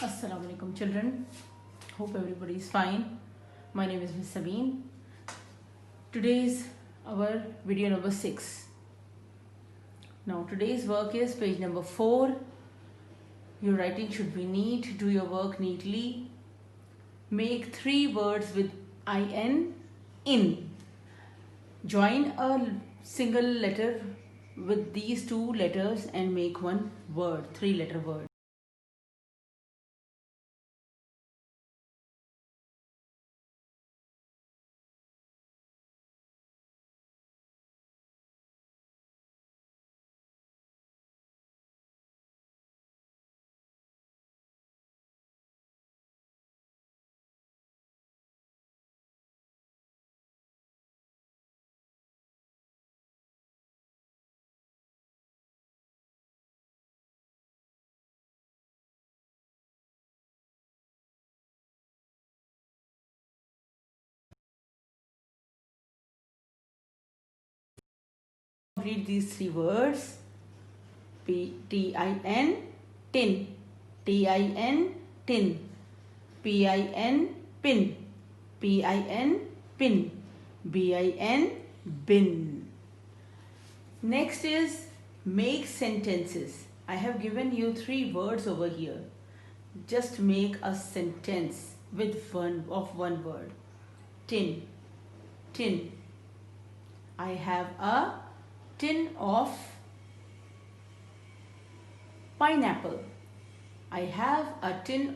Assalamu alaikum children. Hope everybody is fine. My name is Miss Sabeen. Today is our video number 6. Now today's work is page number 4. Your writing should be neat. Do your work neatly. Make 3 words with in. Join a single letter with these 2 letters and make one word, 3-letter word. Read these 3 words. Tin, tin. Tin, tin. Pin, pin. Pin, pin. Bin, bin. Next is make sentences. I have given you 3 words over here. Just make a sentence with one word. Tin, tin. I have a tin of pineapple. I have a tin